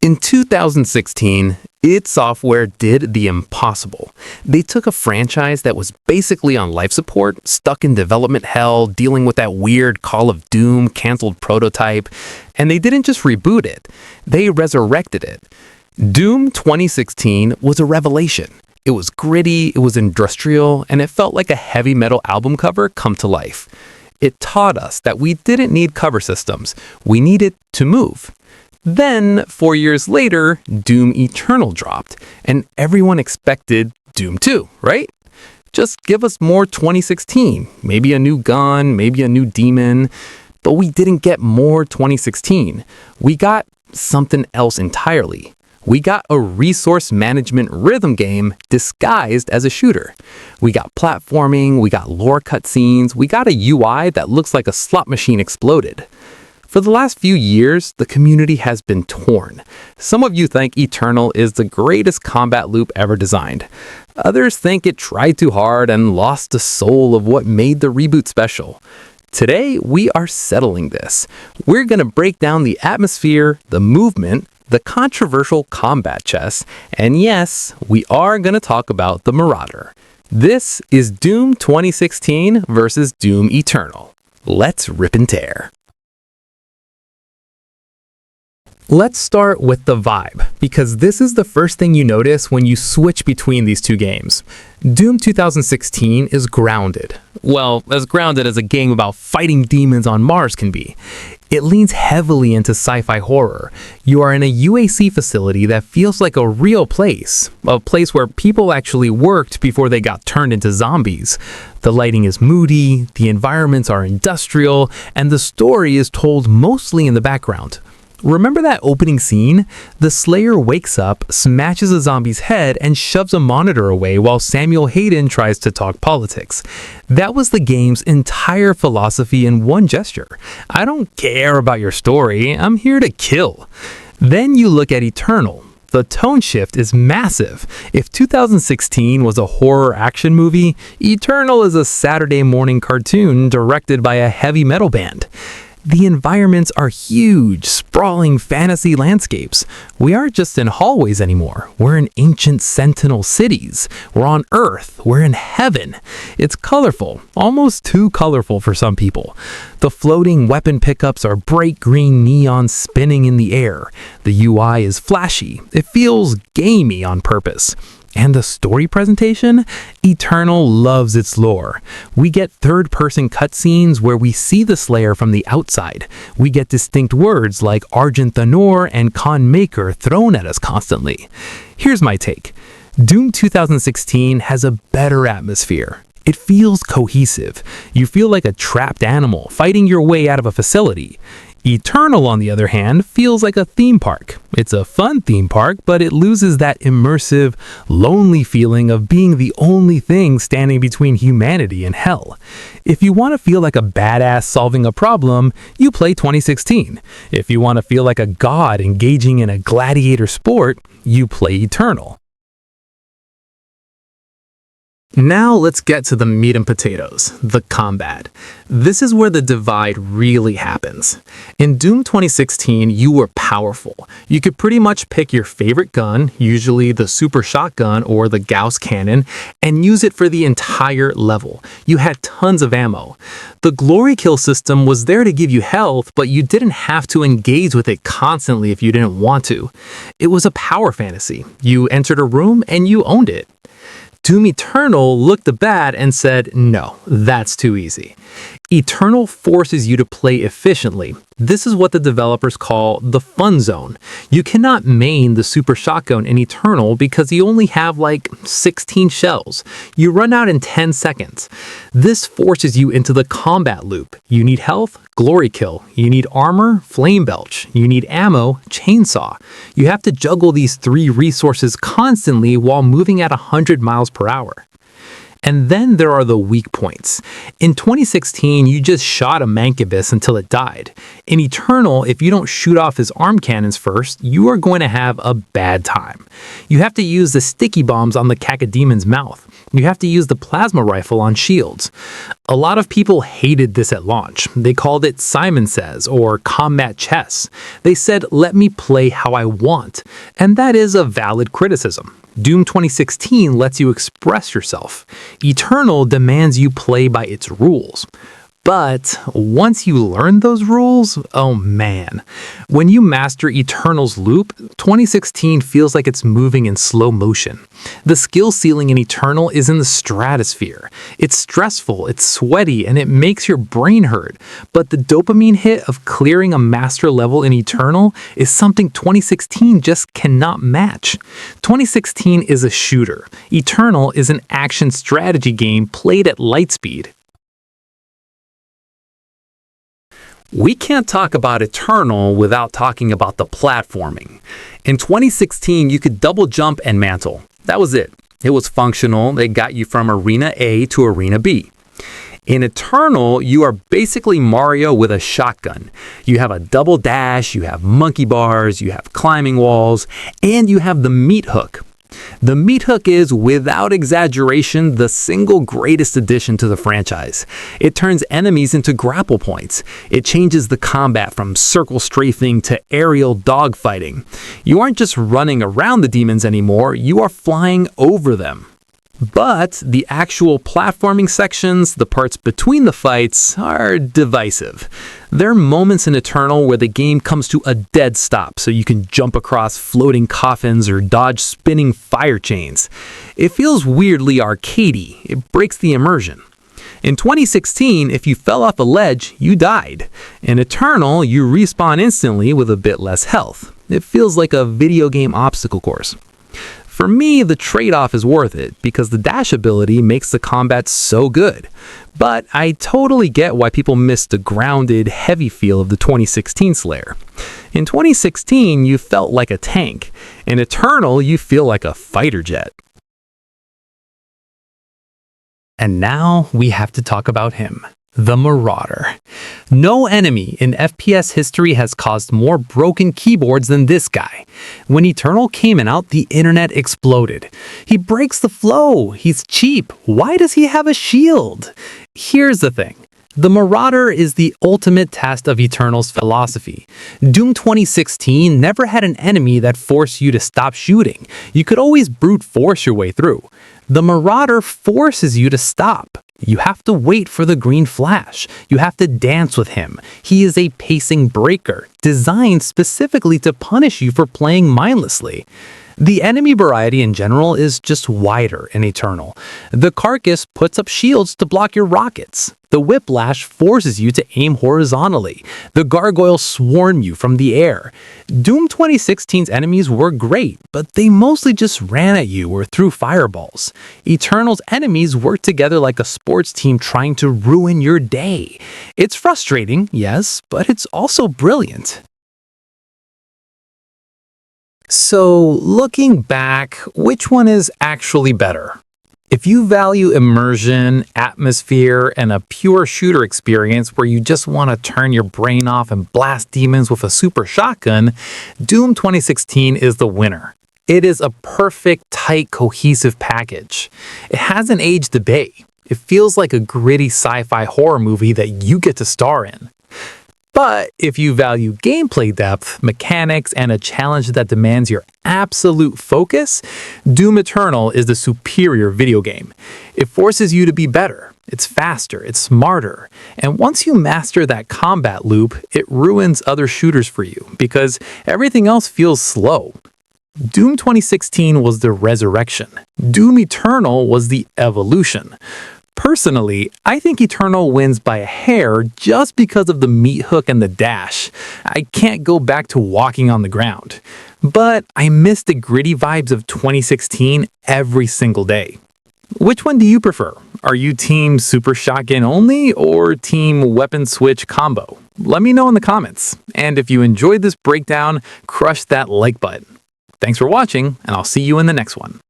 In 2016, id Software did the impossible. They took a franchise that was basically on life support, stuck in development hell, dealing with that weird Call of Doom canceled prototype, and they didn't just reboot it, they resurrected it. Doom 2016 was a revelation. It was gritty, it was industrial, and it felt like a heavy metal album cover come to life. It taught us that we didn't need cover systems, we needed to move. Then, 4 years later, Doom Eternal dropped, and everyone expected Doom 2, right? Just give us more 2016, maybe a new gun, maybe a new demon, but we didn't get more 2016. We got something else entirely. We got a resource management rhythm game disguised as a shooter. We got platforming, we got lore cutscenes, we got a UI that looks like a slot machine exploded. For the last few years, the community has been torn. Some of you think Eternal is the greatest combat loop ever designed. Others think it tried too hard and lost the soul of what made the reboot special. Today, we are settling this. We're going to break down the atmosphere, the movement, the controversial combat chess, and yes, we are going to talk about the Marauder. This is Doom 2016 versus Doom Eternal. Let's rip and tear. Let's start with the vibe, because this is the first thing you notice when you switch between these two games. Doom 2016 is grounded. Well, as grounded as a game about fighting demons on Mars can be. It leans heavily into sci-fi horror. You are in a UAC facility that feels like a real place, a place where people actually worked before they got turned into zombies. The lighting is moody, the environments are industrial, and the story is told mostly in the background. Remember that opening scene? The Slayer wakes up, smashes a zombie's head, and shoves a monitor away while Samuel Hayden tries to talk politics. That was the game's entire philosophy in one gesture. I don't care about your story, I'm here to kill. Then you look at Eternal. The tone shift is massive. If 2016 was a horror action movie, Eternal is a Saturday morning cartoon directed by a heavy metal band. The environments are huge, sprawling fantasy landscapes. We aren't just in hallways anymore. We're in ancient sentinel cities. We're on Earth. We're in heaven. It's colorful, almost too colorful for some people. The floating weapon pickups are bright green neon spinning in the air. The UI is flashy. It feels gamey on purpose. And the story presentation? Eternal loves its lore. We get third-person cutscenes where we see the Slayer from the outside. We get distinct words like Argent Thanor and Khan Maker thrown at us constantly. Here's my take. Doom 2016 has a better atmosphere. It feels cohesive. You feel like a trapped animal fighting your way out of a facility. Eternal, on the other hand, feels like a theme park. It's a fun theme park, but it loses that immersive, lonely feeling of being the only thing standing between humanity and hell. If you want to feel like a badass solving a problem, you play 2016. If you want to feel like a god engaging in a gladiator sport, you play Eternal. Now let's get to the meat and potatoes, the combat. This is where the divide really happens. In Doom 2016, you were powerful. You could pretty much pick your favorite gun, usually the super shotgun or the Gauss cannon, and use it for the entire level. You had tons of ammo. The glory kill system was there to give you health, but you didn't have to engage with it constantly if you didn't want to. It was a power fantasy. You entered a room and you owned it. Doom Eternal looked the bat and said, no, that's too easy. Eternal forces you to play efficiently. This is what the developers call the fun zone. You cannot main the super shotgun in Eternal because you only have like 16 shells. You run out in 10 seconds. This forces you into the combat loop. You need health, glory kill. You need armor, flame belch. You need ammo, chainsaw. You have to juggle these three resources constantly while moving at 100 miles per hour. And then there are the weak points. In 2016, you just shot a Mancubus until it died. In Eternal, if you don't shoot off his arm cannons first, you are going to have a bad time. You have to use the sticky bombs on the Cacademon's mouth. You have to use the plasma rifle on shields. A lot of people hated this at launch. They called it Simon Says or combat chess. They said, let me play how I want. And that is a valid criticism. Doom 2016 lets you express yourself. Eternal demands you play by its rules. But once you learn those rules, oh man. When you master Eternal's loop, 2016 feels like it's moving in slow motion. The skill ceiling in Eternal is in the stratosphere. It's stressful, it's sweaty, and it makes your brain hurt. But the dopamine hit of clearing a master level in Eternal is something 2016 just cannot match. 2016 is a shooter. Eternal is an action strategy game played at light speed. We can't talk about Eternal without talking about the platforming. In 2016, you could double jump and mantle. That was it. It was functional. It got you from Arena A to Arena B. In Eternal, you are basically Mario with a shotgun. You have a double dash, you have monkey bars, you have climbing walls, and you have the meat hook. The meat hook is, without exaggeration, the single greatest addition to the franchise. It turns enemies into grapple points. It changes the combat from circle strafing to aerial dogfighting. You aren't just running around the demons anymore, you are flying over them. But the actual platforming sections, the parts between the fights, are divisive. There are moments in Eternal where the game comes to a dead stop so you can jump across floating coffins or dodge spinning fire chains. It feels weirdly arcadey. It breaks the immersion. In 2016, if you fell off a ledge, you died. In Eternal, you respawn instantly with a bit less health. It feels like a video game obstacle course. For me, the trade-off is worth it because the dash ability makes the combat so good. But I totally get why people miss the grounded, heavy feel of the 2016 Slayer. In 2016, you felt like a tank. In Eternal, you feel like a fighter jet. And now we have to talk about him. The Marauder. No enemy in FPS history has caused more broken keyboards than this guy. When Eternal came out, the internet exploded. He breaks the flow. He's cheap. Why does he have a shield? Here's the thing. The Marauder is the ultimate test of Eternal's philosophy. Doom 2016 never had an enemy that forced you to stop shooting. You could always brute force your way through. The Marauder forces you to stop. You have to wait for the green flash. You have to dance with him. He is a pacing breaker, designed specifically to punish you for playing mindlessly. The enemy variety in general is just wider in Eternal. The Carcass puts up shields to block your rockets. The Whiplash forces you to aim horizontally. The Gargoyles swarm you from the air. Doom 2016's enemies were great, but they mostly just ran at you or threw fireballs. Eternal's enemies work together like a sports team trying to ruin your day. It's frustrating, yes, but it's also brilliant. So, looking back, which one is actually better? If you value immersion, atmosphere, and a pure shooter experience where you just want to turn your brain off and blast demons with a super shotgun, Doom 2016 is the winner. It is a perfect, tight, cohesive package. It hasn't aged a day. It feels like a gritty sci-fi horror movie that you get to star in. But if you value gameplay depth, mechanics, and a challenge that demands your absolute focus, Doom Eternal is the superior video game. It forces you to be better, it's faster, it's smarter, and once you master that combat loop, it ruins other shooters for you because everything else feels slow. Doom 2016 was the resurrection. Doom Eternal was the evolution. Personally, I think Eternal wins by a hair just because of the meat hook and the dash. I can't go back to walking on the ground. But I miss the gritty vibes of 2016 every single day. Which one do you prefer? Are you team super shotgun only or team weapon switch combo? Let me know in the comments. And if you enjoyed this breakdown, crush that like button. Thanks for watching, and I'll see you in the next one.